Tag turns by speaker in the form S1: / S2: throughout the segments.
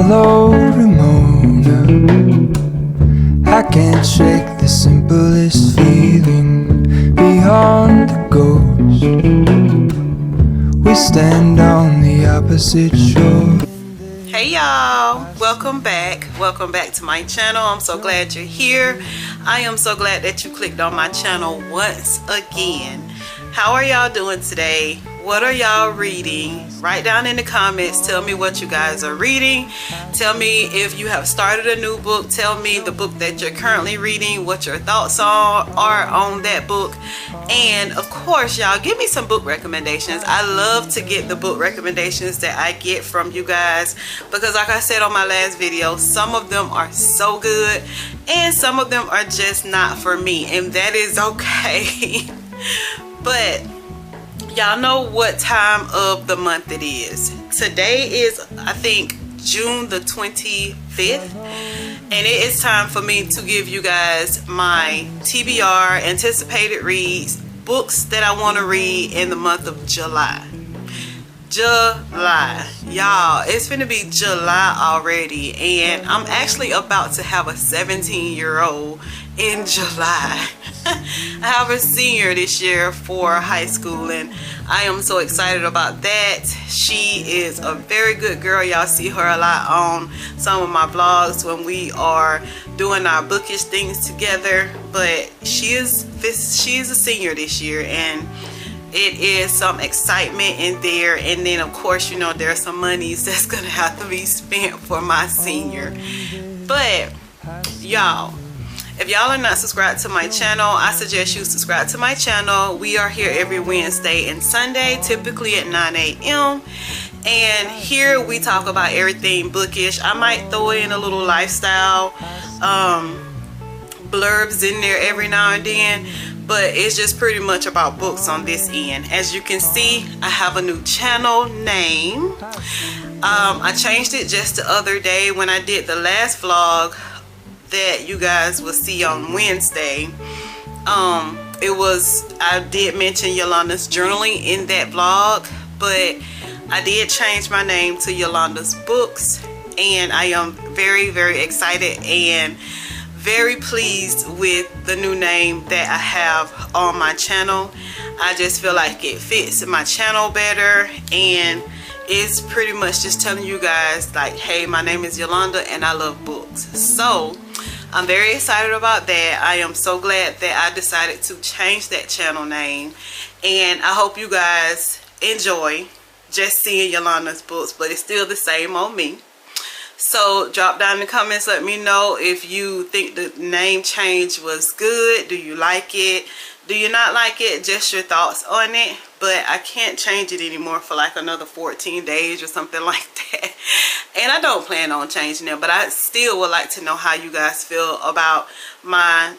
S1: Hello, Ramona. I can't shake the simplest feeling beyond the ghost. We stand on the opposite shore.
S2: Hey y'all, welcome back to my channel. I'm so glad you're here. I am so glad that you clicked on my channel once again. How are y'all doing today? What are y'all reading? Write down in the comments, tell me what you guys are reading. Tell me if you have started a new book. Tell me the book that you're currently reading, what your thoughts are on that book. And of course, y'all, give me some book recommendations. I love to get the book recommendations that I get from you guys, because like I said on my last video, some of them are so good and some of them are just not for me, and that is okay. But y'all know what time of the month it is. Today is, I think, June the 25th, and it is time for me to give you guys my TBR, anticipated reads, books that I want to read in the month of July. Y'all, it's gonna be July already, and I'm actually about to have a 17-year-old in July. I have a senior this year for high school, and I am so excited about that. She is a very good girl. Y'all see her a lot on some of my vlogs when we are doing our bookish things together. But she is a senior this year, and it is some excitement in there. And then of course, you know, there are some monies that's gonna have to be spent for my senior. But y'all, if y'all are not subscribed to my channel, I suggest you subscribe to my channel. We are here every Wednesday and Sunday, typically at 9 a.m. And here we talk about everything bookish. I might throw in a little lifestyle blurbs in there every now and then, but it's just pretty much about books on this end. As you can see, I have a new channel name. I changed it just the other day when I did the last vlog that you guys will see on Wednesday. I did mention Yolanda's journaling in that vlog, but I did change my name to Yolanda's books, and I am very, very excited and very pleased with the new name that I have on my channel. I just feel like it fits my channel better, and it's pretty much just telling you guys like, hey, my name is Yolanda and I love books. So I'm very excited about that. I am so glad that I decided to change that channel name, and I hope you guys enjoy just seeing Yolanda's books, but it's still the same on me. So drop down in the comments, let me know if you think the name change was good. Do you like it? Do you not like it? Just your thoughts on it. But I can't change it anymore for like another 14 days or something like that. And I don't plan on changing it, but I still would like to know how you guys feel about my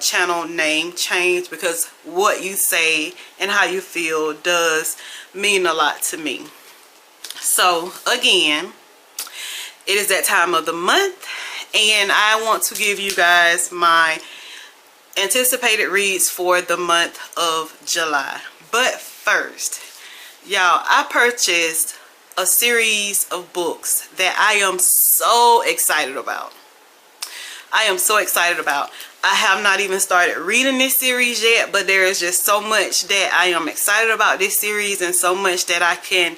S2: channel name change, because what you say and how you feel does mean a lot to me. So again, it is that time of the month, and I want to give you guys my anticipated reads for the month of July. But first, y'all, I purchased a series of books that I am so excited about. I have not even started reading this series yet, but there is just so much that I am excited about this series, and so much that I can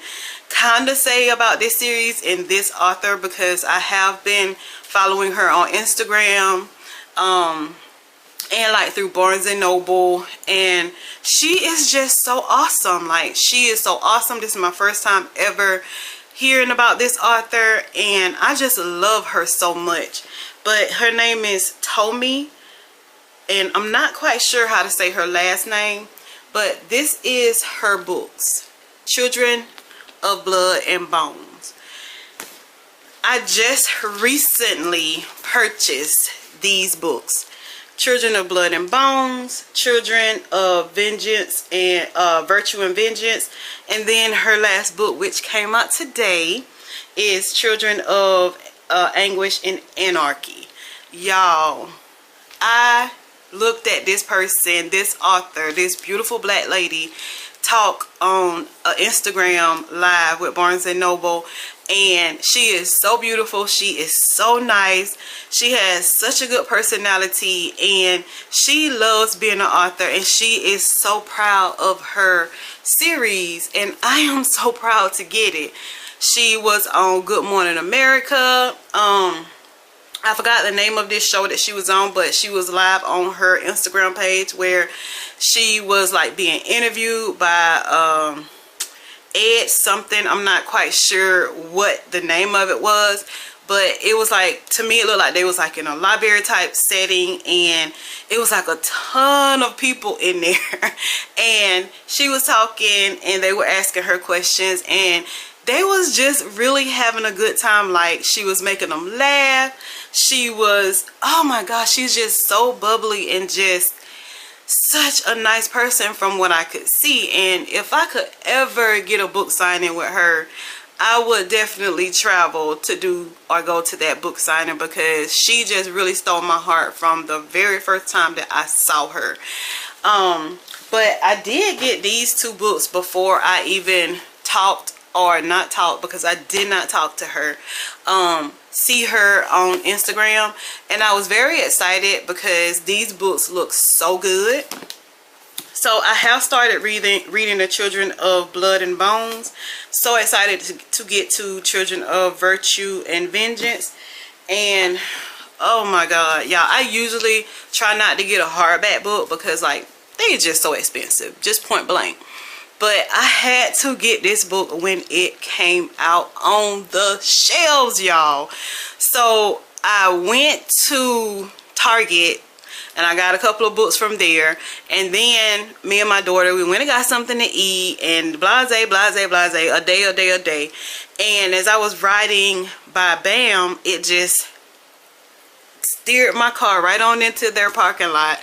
S2: kind of say about this series and this author, because I have been following her on Instagram and like through Barnes and Noble, and she is just so awesome. Like, she is so awesome. This is my first time ever hearing about this author, and I just love her so much. But her name is Tommy, and I'm not quite sure how to say her last name, but this is her books, Children of Blood and Bones. I just recently purchased these books, Children of Blood and Bones, Children of Vengeance, and Virtue and Vengeance. And then her last book, which came out today, is Children of Anguish and Anarchy. Y'all, I looked at this person, this author, this beautiful black lady, talk on Instagram live with Barnes and Noble, and she is so beautiful. She is so nice. She has such a good personality, and she loves being an author, and she is so proud of her series, and I am so proud to get it. She was on Good Morning America. I forgot the name of this show that she was on, but she was live on her Instagram page where she was like being interviewed by Ed something. I'm not quite sure what the name of it was, but it was like, to me it looked like they was like in a library type setting, and it was like a ton of people in there and she was talking and they were asking her questions, and they was just really having a good time. Like, she was making them laugh. She was, oh my gosh, she's just so bubbly and just such a nice person from what I could see. And if I could ever get a book signing with her, I would definitely travel to do or go to that book signing, because she just really stole my heart from the very first time that I saw her. But I did get these two books before I even talked, or not talk, because I did not talk to her, see her on Instagram, and I was very excited because these books look so good. So I have started reading The Children of Blood and Bones. So excited to get to Children of Virtue and Vengeance. And oh my god, y'all, I usually try not to get a hardback book because like they're just so expensive, just point blank. But I had to get this book when it came out on the shelves, y'all. So I went to Target and I got a couple of books from there. And then me and my daughter, we went and got something to eat, and blase, blase, blase, a day. And as I was riding by BAM, it just steered my car right on into their parking lot.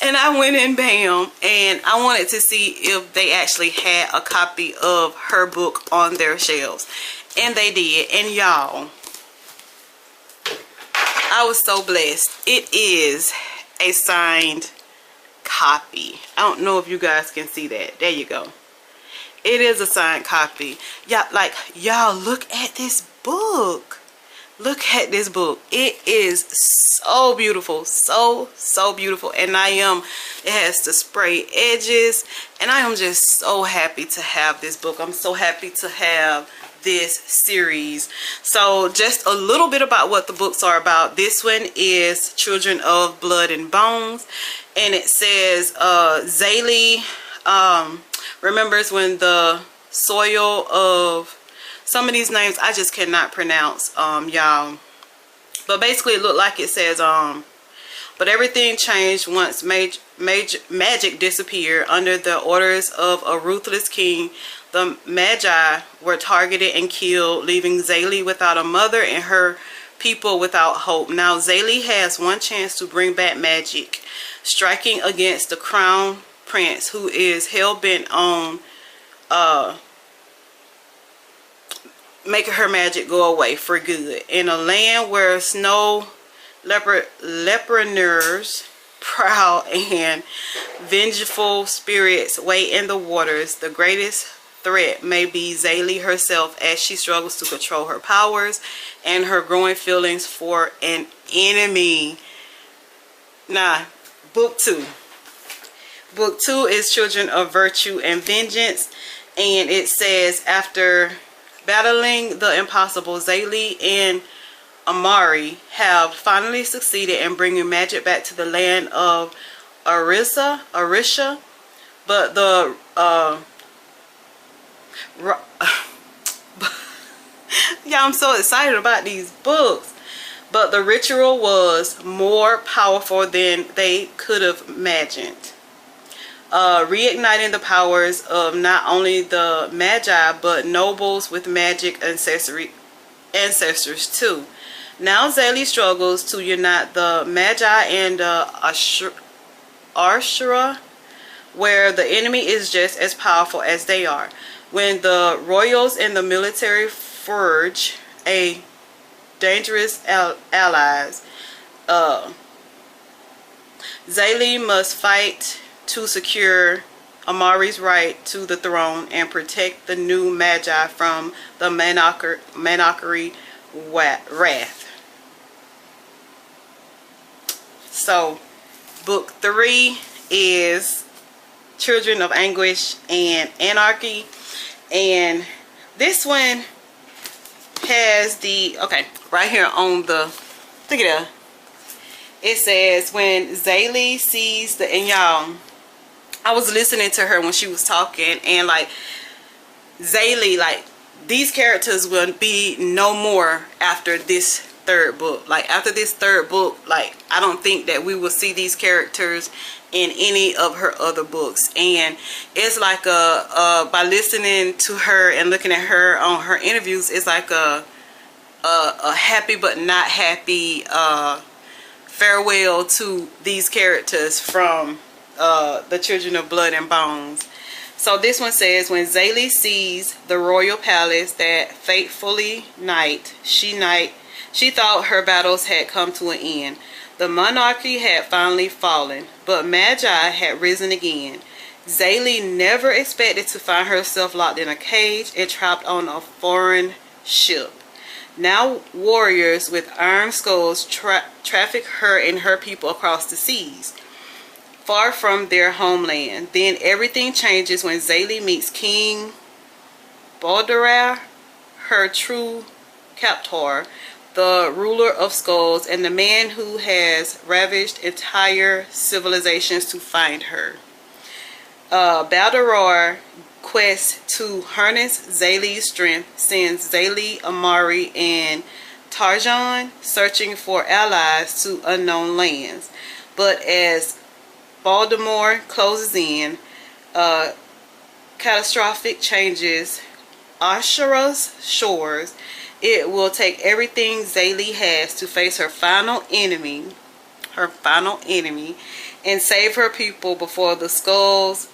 S2: And I went in BAM, and I wanted to see if they actually had a copy of her book on their shelves. And they did. And y'all, I was so blessed. It is a signed copy. I don't know if you guys can see that. There you go. It is a signed copy. Y'all, look at this book. Look at this book. It is so beautiful. So beautiful. And it has the spray edges. And I am just so happy to have this book. I'm so happy to have this series. So just a little bit about what the books are about. This one is Children of Blood and Bones. And it says Zaylee remembers when the soil of... Some of these names I just cannot pronounce, y'all. But basically it looked like it says, but everything changed once magic disappeared. Under the orders of a ruthless king, the Magi were targeted and killed, leaving Zaylee without a mother and her people without hope. Now Zaylee has one chance to bring back magic, striking against the crown prince, who is hell-bent on making her magic go away for good. In a land where snow leoparders, proud and vengeful spirits wait in the waters, the greatest threat may be Zaylee herself, as she struggles to control her powers and her growing feelings for an enemy. Now, book 2. Book 2 is Children of Virtue and Vengeance, and it says, after battling the impossible, Zaylee and Amari have finally succeeded in bringing magic back to the land of Arisha, but the yeah, I'm so excited about these books. But the ritual was more powerful than they could have imagined, reigniting the powers of not only the Magi, but nobles with magic ancestors too. Now Zaylee struggles to unite the Magi and Ashura, where the enemy is just as powerful as they are. When the royals and the military forge a dangerous allies, Zaylee must fight to secure Amari's right to the throne and protect the new Magi from the Manachari wrath. So book 3 is Children of Anguish and Anarchy, and this one has the, okay, right here on the, look at that, it says when Zaylee sees the, and y'all, I was listening to her when she was talking, and like Zaylee, like these characters will be no more after this third book. Like after this third book, like I don't think that we will see these characters in any of her other books. And it's like by listening to her and looking at her on her interviews, it's like a happy but not happy farewell to these characters from the Children of Blood and Bones. So this one says, when Zaylee sees the royal palace that fatefully night, she thought her battles had come to an end. The monarchy had finally fallen, but Magi had risen again. Zaylee never expected to find herself locked in a cage and trapped on a foreign ship. Now warriors with iron skulls traffic her and her people across the seas, far from their homeland. Then everything changes when Zaylee meets King Balderar, her true captor, the ruler of skulls, and the man who has ravaged entire civilizations to find her. Balderar quest to harness Zaylee's strength sends Zaylee, Amari, and Tarjan searching for allies to unknown lands. But as Baltimore closes in, catastrophic changes Ashura's shores. It will take everything Zaylee has to face her final enemy, and save her people before the skulls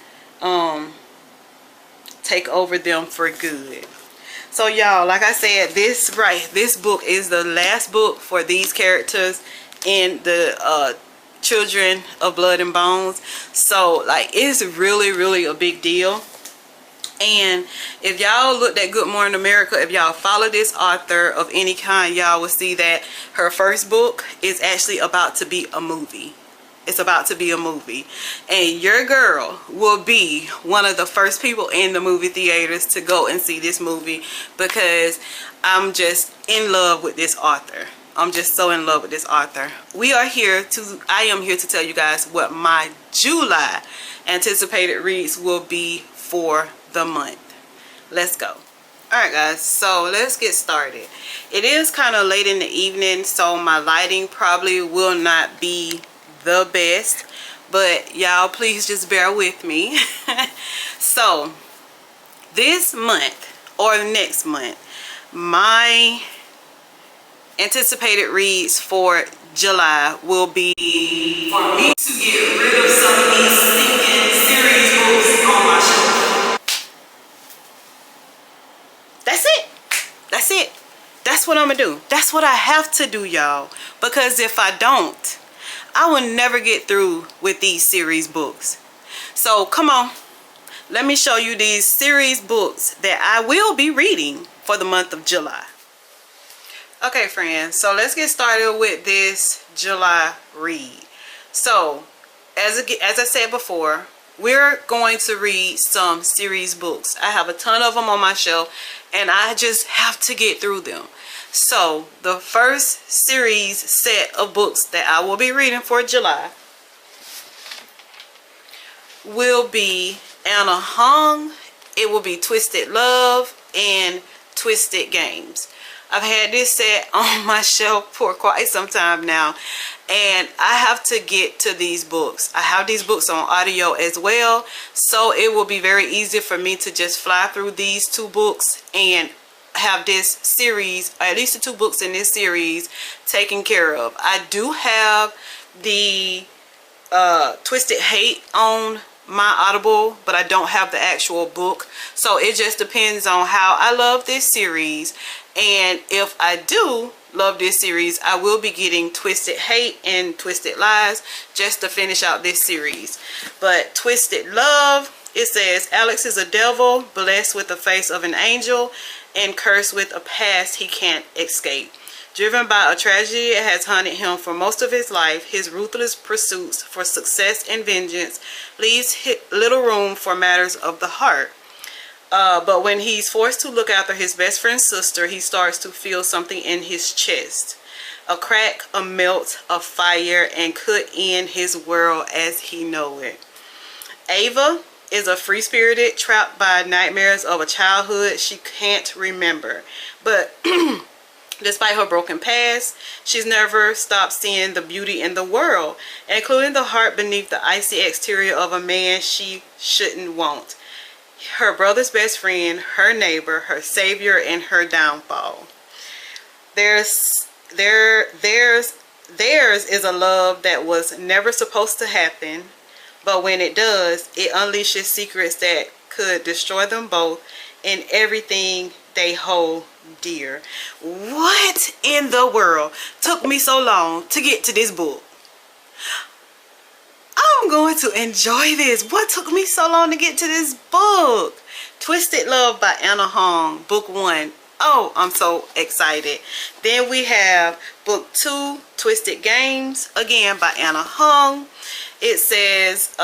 S2: take over them for good. So y'all, like I said, this book is the last book for these characters in the Children of Blood and Bones. So like it's really a big deal. And if y'all looked at Good Morning America, if y'all follow this author of any kind, y'all will see that her first book is actually about to be a movie. It's about to be a movie, and your girl will be one of the first people in the movie theaters to go and see this movie, because I'm just in love with this author. I'm just so in love with this author. I am here to tell you guys what my July anticipated reads will be for the month. Let's go. Alright guys, so let's get started. It is kind of late in the evening, so my lighting probably will not be the best, but y'all please just bear with me. So this month or the next month, my anticipated reads for July will be for me to get rid of some of these stinking series books on my shelf. That's it. That's it. That's what I'm gonna do. That's what I have to do, y'all, because if I don't, I will never get through with these series books. So come on, let me show you these series books that I will be reading for the month of July. Okay friends, so let's get started with this July read. So as I said before, we're going to read some series books. I have a ton of them on my shelf and I just have to get through them. So the first series set of books that I will be reading for July will be Anna Hong. It will be Twisted Love and Twisted Games. I've had this set on my shelf for quite some time now, and I have to get to these books. I have these books on audio as well, so it will be very easy for me to just fly through these two books and have this series, or at least the two books in this series, taken care of. I do have the Twisted Hate on my Audible, but I don't have the actual book, so it just depends on how I love this series. And if I do love this series. I will be getting Twisted Hate and Twisted Lies just to finish out this series. But Twisted Love, it says, Alex is a devil, blessed with the face of an angel, and cursed with a past he can't escape. Driven by a tragedy that has haunted him for most of his life, his ruthless pursuits for success and vengeance leaves little room for matters of the heart. But when he's forced to look after his best friend's sister, he starts to feel something in his chest. A crack, a melt, a fire, and could end his world as he know it. Ava is a free-spirited, trapped by nightmares of a childhood she can't remember. But despite her broken past, she's never stopped seeing the beauty in the world, including the heart beneath the icy exterior of a man she shouldn't want. Her brother's best friend, her neighbor, her savior, and her downfall. Theirs is a love that was never supposed to happen, but when it does, it unleashes secrets that could destroy them both and everything they hold dear. What in the world took me so long to get to this book? I'm going to enjoy this. What took me so long to get to this book? Twisted Love by Anna Hong, book 1. Oh, I'm so excited. Then we have book 2, Twisted Games, again by Anna Hong. It says,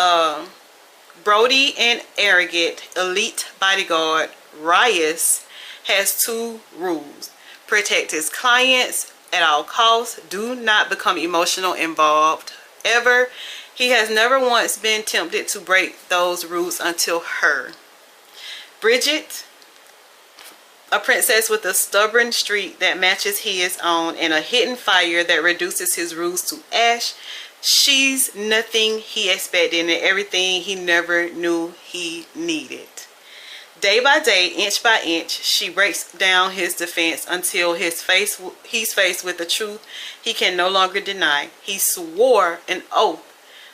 S2: Brody and arrogant elite bodyguard Rias has 2 rules. Protect his clients at all costs. Do not become emotional involved ever. He has never once been tempted to break those rules until her. Bridget, a princess with a stubborn streak that matches his own and a hidden fire that reduces his rules to ash. She's nothing he expected and everything he never knew he needed. Day by day, inch by inch, she breaks down his defense until he's faced with the truth he can no longer deny. He swore an oath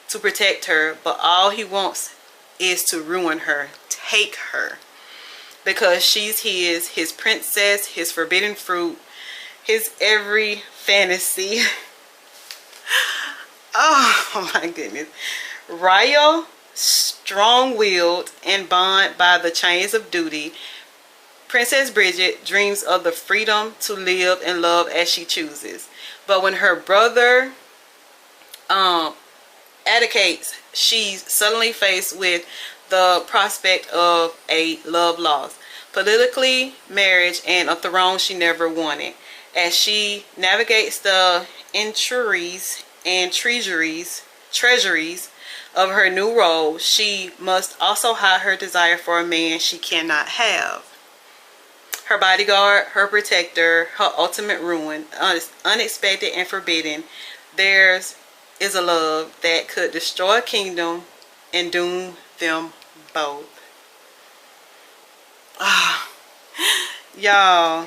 S2: to protect her, but all he wants is to ruin her, take her. Because she's his princess, his forbidden fruit, his every fantasy. Oh my goodness. Ryo, strong-willed and bound by the chains of duty, Princess Bridget dreams of the freedom to live and love as she chooses. But when her brother abdicates, she's suddenly faced with the prospect of a love lost, politically, marriage, and a throne she never wanted. As she navigates the intricacies and treasuries of her new role, she must also hide her desire for a man she cannot have. Her bodyguard, her protector, her ultimate ruin, unexpected and forbidden. Theirs is a love that could destroy a kingdom and doom them both. Y'all.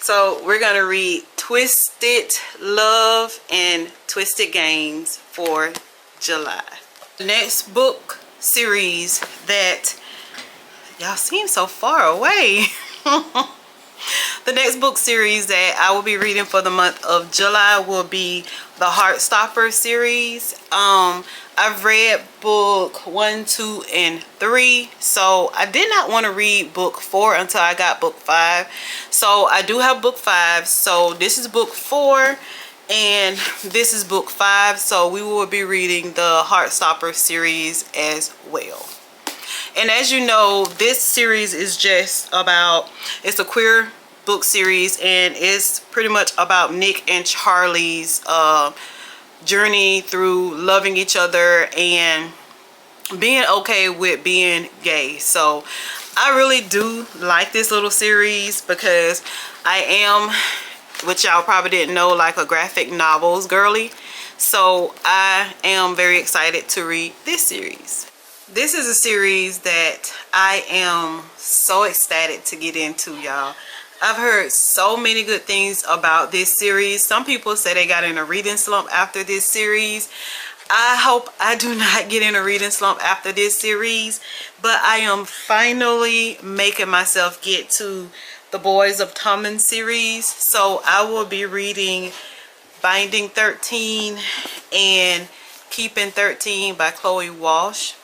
S2: So we're going to read Twisted Love and Twisted Games for July. The next book series that y'all seem so far away. The next book series that I will be reading for the month of July will be the Heartstopper series. I've read book 1, 2, and 3. So I did not want to read book 4 until I got book 5. So I do have book 5. So this is book 4 and this is book 5. So we will be reading the Heartstopper series as well. And as you know, this series is just about, it's a queer book series and it's pretty much about Nick and Charlie's journey through loving each other and being okay with being gay. So I really do like this little series because I am, which y'all probably didn't know, like a graphic novels girly. So I am very excited to read this series. This is a series that I am so ecstatic to get into, y'all. I've heard so many good things about this series. Some people say they got in a reading slump after this series. I hope I do not get in a reading slump after this series, but I am finally making myself get to the Boys of Tommen series. So I will be reading Binding 13 and Keeping 13 by Chloe Walsh.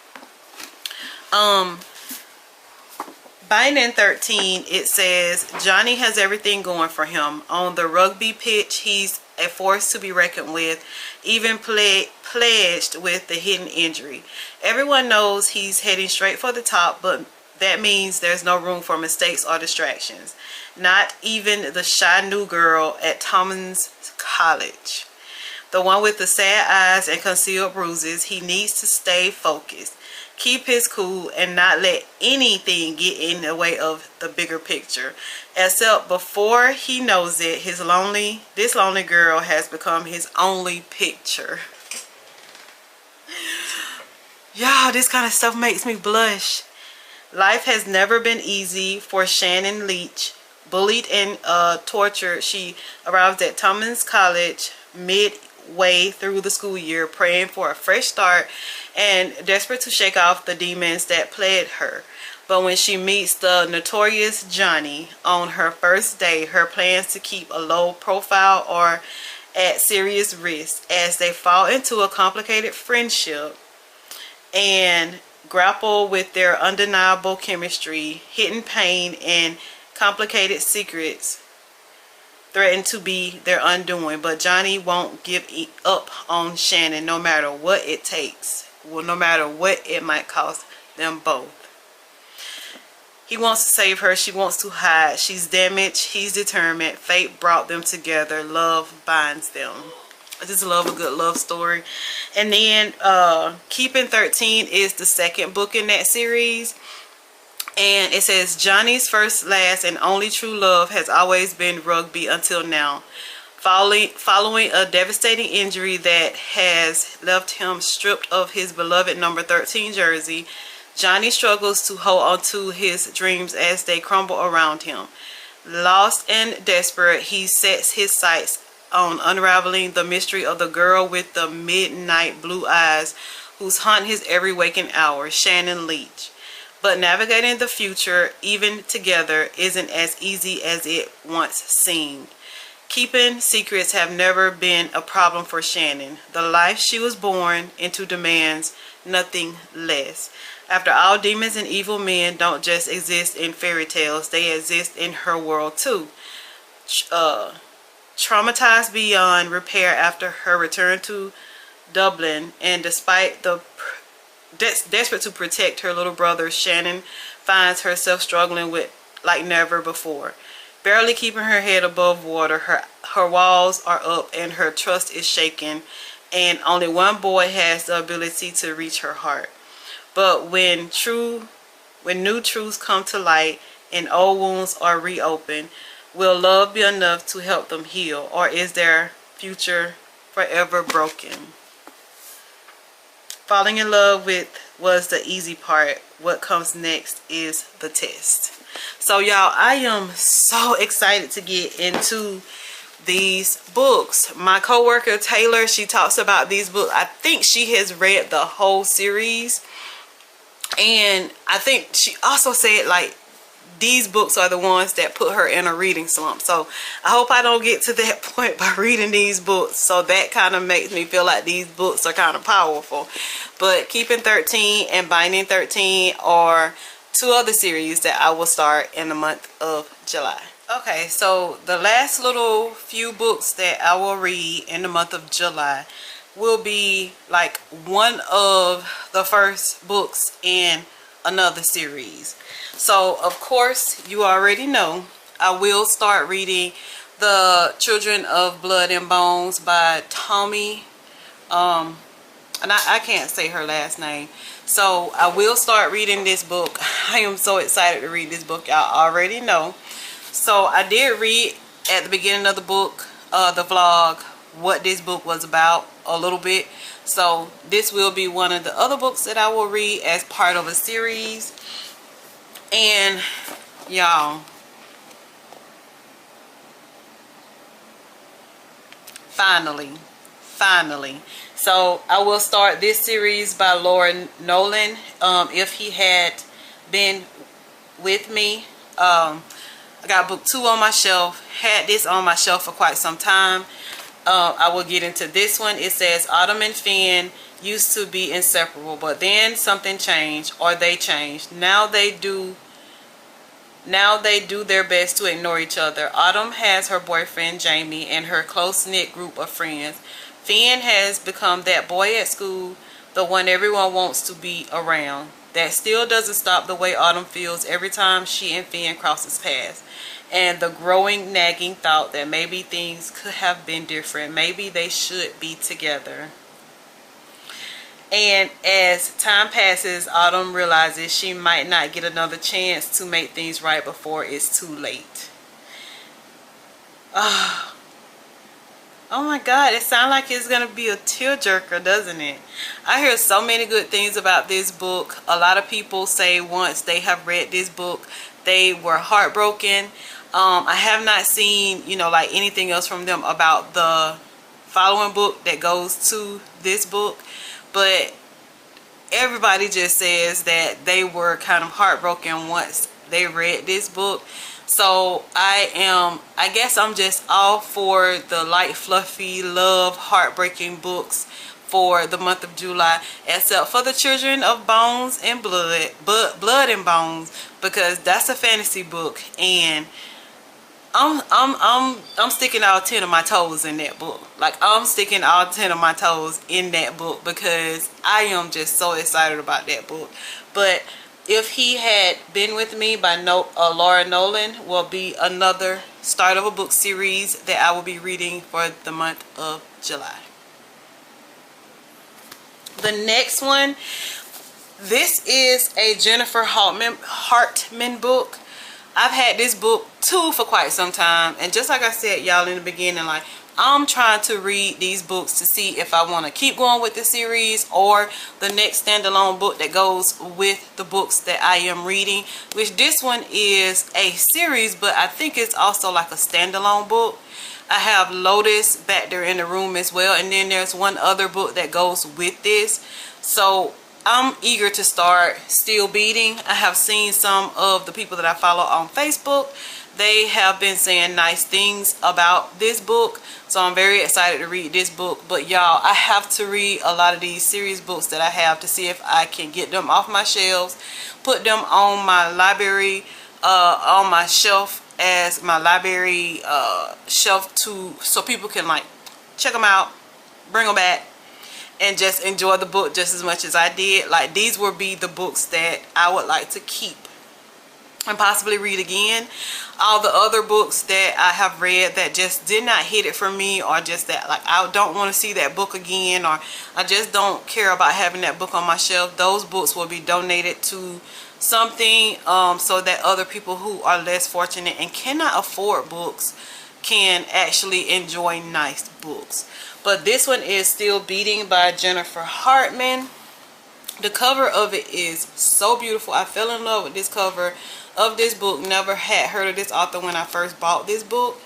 S2: Binding 13, it says, Johnny has everything going for him. On the rugby pitch, he's a force to be reckoned with, even pledged with the hidden injury. Everyone knows he's heading straight for the top, but that means there's no room for mistakes or distractions. Not even the shy new girl at Tommen's college. The one with the sad eyes and concealed bruises. He needs to stay focused, keep his cool, and not let anything get in the way of the bigger picture. Except before he knows it, this lonely girl has become his only picture. Y'all, this kind of stuff makes me blush. Life has never been easy for Shannon Leach. Bullied and tortured, she arrived at Tommen's College midway through the school year, praying for a fresh start and desperate to shake off the demons that plagued her. But when she meets the notorious Johnny on her first day, her plans to keep a low profile are at serious risk as they fall into a complicated friendship and grapple with their undeniable chemistry. Hidden pain and complicated secrets threaten to be their undoing, but Johnny won't give up on Shannon no matter what it takes. Well, no matter what it might cost them both. He wants to save her. She wants to hide. She's damaged. He's determined. Fate brought them together. Love binds them. I just love a good love story. And then Keeping 13 is the second book in that series. And it says, Johnny's first, last, and only true love has always been rugby until now. Following a devastating injury that has left him stripped of his beloved number 13 jersey, Johnny struggles to hold on to his dreams as they crumble around him. Lost and desperate, he sets his sights on unraveling the mystery of the girl with the midnight blue eyes who's haunt his every waking hour, Shannon Leach. But navigating the future, even together, isn't as easy as it once seemed. Keeping secrets have never been a problem for Shannon. The life she was born into demands nothing less. After all, demons and evil men don't just exist in fairy tales. They exist in her world too. Traumatized beyond repair after her return to Dublin, and despite the desperate to protect her little brother, Shannon finds herself struggling with like never before. Barely keeping her head above water, her walls are up and her trust is shaken, and only one boy has the ability to reach her heart. But when new truths come to light and old wounds are reopened, will love be enough to help them heal, or is their future forever broken? Falling in love with was the easy part. What comes next is the test. So y'all, I am so excited to get into these books. My coworker Taylor, she talks about these books. I think she has read the whole series, and I think she also said like these books are the ones that put her in a reading slump. So I hope I don't get to that point by reading these books. So that kind of makes me feel like these books are kind of powerful. But Keeping 13 and Binding 13 are two other series that I will start in the month of July. Okay, so the last little few books that I will read in the month of July will be like one of the first books in another series. So of course you already know I will start reading The Children of Blood and Bones by Tommy and I can't say her last name. So I will start reading this book. I am so excited to read this book, y'all already know. So I did read at the beginning of the book, the vlog, what this book was about a little bit. So this will be one of the other books that I will read as part of a series. And y'all, finally. So I will start this series by Laura Nolan. If he had been with me, I got book 2 on my shelf. Had this on my shelf for quite some time. I will get into this one. It says Autumn and Finn used to be inseparable, but then something changed, or they changed. Now they do their best to ignore each other. Autumn has her boyfriend Jamie and her close-knit group of friends. Finn has become that boy at school, the one everyone wants to be around. That still doesn't stop the way Autumn feels every time she and Finn crosses paths, and the growing nagging thought that maybe things could have been different. Maybe they should be together. And as time passes, Autumn realizes she might not get another chance to make things right before it's too late. Oh my God, it sounds like it's going to be a tearjerker, doesn't it? I hear so many good things about this book. A lot of people say once they have read this book, they were heartbroken. I have not seen, like anything else from them about the following book that goes to this book. But everybody just says that they were kind of heartbroken once they read this book. So I guess I'm just all for the light, fluffy, love, heartbreaking books for the month of July, except for the Children of Bones and Blood and Bones, because that's a fantasy book, and I'm sticking all 10 of my toes in that book. Like, I'm sticking all 10 of my toes in that book because I am just so excited about that book. But If He Had Been With Me by Laura Nolan will be another start of a book series that I will be reading for the month of July. The next one, this is a Jennifer Hartman book. I've had this book too for quite some time, and just like I said, y'all, in the beginning, like, I'm trying to read these books to see if I want to keep going with the series or the next standalone book that goes with the books that I am reading, which this one is a series, but I think it's also like a standalone book. I have Lotus back there in the room as well, and then there's one other book that goes with this. So I'm eager to start Still Beating. I have seen some of the people that I follow on Facebook. They have been saying nice things about this book, so I'm very excited to read this book. But y'all, I have to read a lot of these series books that I have to see if I can get them off my shelves, put them on my library, on my shelf as my library shelf, so people can like check them out, bring them back, and just enjoy the book just as much as I did. Like, these will be the books that I would like to keep and possibly read again. All the other books that I have read that just did not hit it for me, or just that, like, I don't want to see that book again, or I just don't care about having that book on my shelf, those books will be donated to something, so that other people who are less fortunate and cannot afford books can actually enjoy nice books. But this one is Still Beating by Jennifer Hartman. The cover of it is so beautiful. I fell in love with this cover of this book. Never had heard of this author when I first bought this book,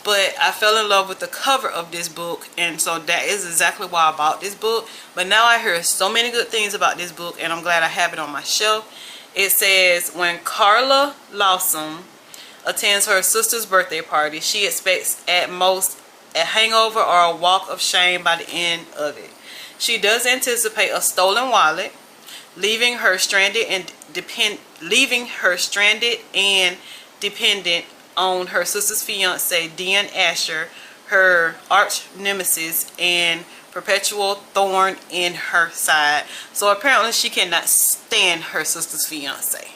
S2: but I fell in love with the cover of this book, and so that is exactly why I bought this book. But now I hear so many good things about this book, and I'm glad I have it on my shelf. It says, when Carla Lawson attends her sister's birthday party, she expects at most a hangover or a walk of shame by the end of it. She does anticipate a stolen wallet, leaving her stranded and dependent on her sister's fiance, Dean Asher, her arch nemesis and perpetual thorn in her side. So apparently she cannot stand her sister's fiance.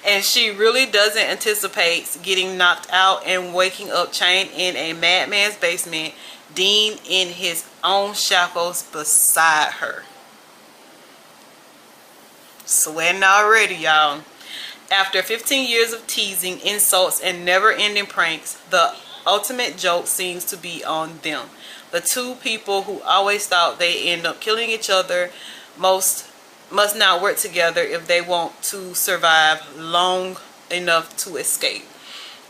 S2: And she really doesn't anticipate getting knocked out and waking up chained in a madman's basement, Dean in his own shackles beside her. Sweating already, y'all. After 15 years of teasing, insults, and never-ending pranks, the ultimate joke seems to be on them. The two people who always thought they end up killing each other must now work together if they want to survive long enough to escape.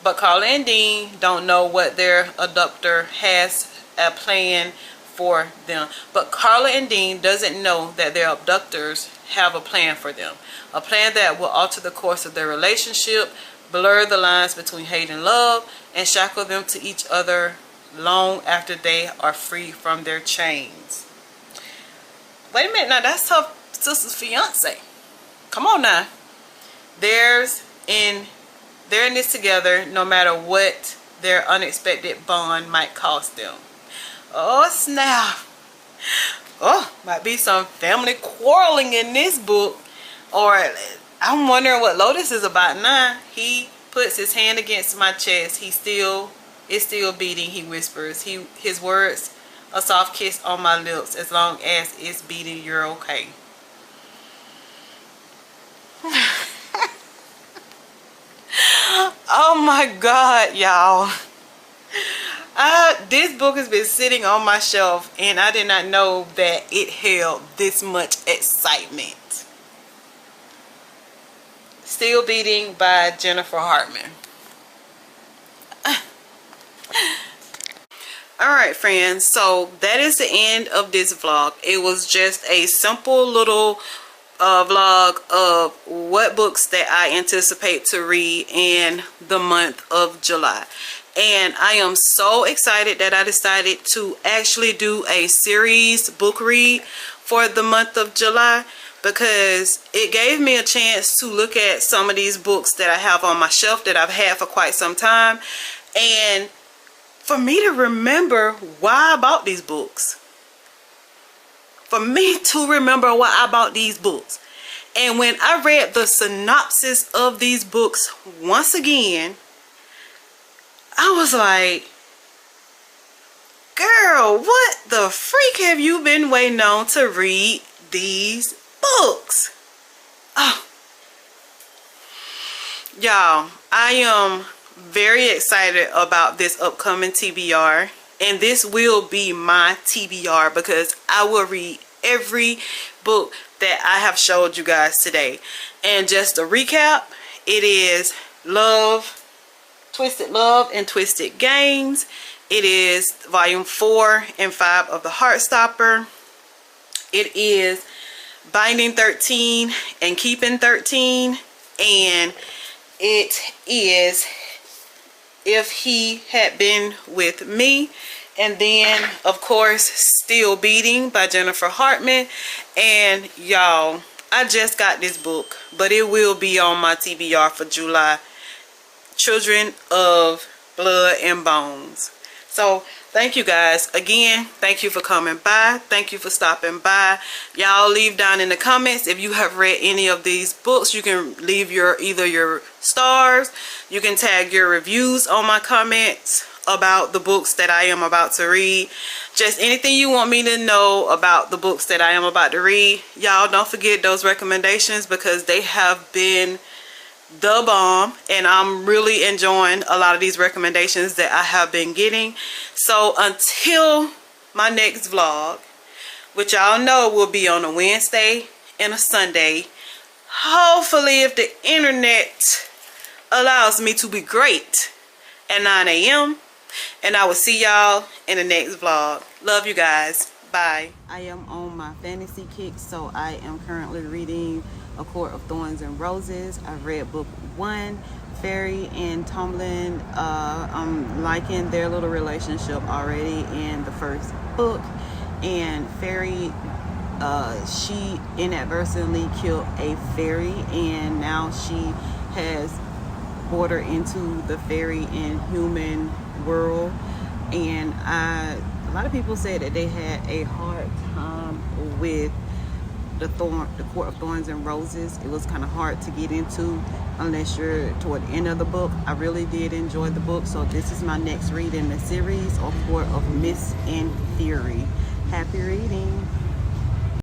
S2: But Carla and Dean don't know what their abductor has a plan for them. But Carla and Dean doesn't know that their abductors have a plan for them. A plan that will alter the course of their relationship, blur the lines between hate and love, and shackle them to each other long after they are free from their chains. Wait a minute, now that's her sister's fiance. Come on now. They're in this together no matter what their unexpected bond might cost them. Oh snap. Oh, might be some family quarreling in this book. Or I'm wondering what Lotus is about now. He puts his hand against my chest. It's still beating, he whispers. His words, a soft kiss on my lips. As long as it's beating, you're okay. Oh my God, y'all. This book has been sitting on my shelf and I did not know that it held this much excitement. Still Beating by Jennifer Hartman. Alright friends, so that is the end of this vlog. It was just a simple little vlog of what books that I anticipate to read in the month of July. And I am so excited that I decided to actually do a series book read for the month of July, because it gave me a chance to look at some of these books that I have on my shelf that I've had for quite some time, and for me to remember why I bought these books. For me to remember why I bought these books. And when I read the synopsis of these books once again, I was like, girl, what the freak have you been waiting on to read these books? Oh, y'all, I am very excited about this upcoming TBR, and this will be my TBR because I will read every book that I have showed you guys today. And just to recap, it is Twisted Love and Twisted Games. It is volume 4 and 5 of the Heartstopper. It is Binding 13 and Keeping 13, and it is If He Had Been With Me. And then of course Still Beating by Jennifer Hartman. And y'all, I just got this book, but it will be on my TBR for July. Children of Blood and Bones. So thank you guys again. Thank you for coming by. Thank you for stopping by. Y'all leave down in the comments if you have read any of these books. You can leave either your stars. You can tag your reviews on my comments about the books that I am about to read. Just anything you want me to know about the books that I am about to read. Y'all don't forget those recommendations because they have been the bomb, and I'm really enjoying a lot of these recommendations that I have been getting. So until my next vlog, which y'all know will be on a Wednesday and a Sunday, hopefully if the internet allows me to be great, at 9 a.m. and I will see y'all in the next vlog. Love you guys. Bye. I am on my fantasy kick, so I am currently reading A Court of Thorns and Roses. I've read book 1. Fairy and Tomlin, I'm liking their little relationship already in the first book. And Fairy, she inadvertently killed a fairy, and now she has bordered into the fairy and human world. And a lot of people said that they had a hard time with the Court of Thorns and Roses. It was kind of hard to get into unless you're toward the end of the book. I really did enjoy the book, so this is my next read in the series, A Court of Mist and Fury. Happy reading.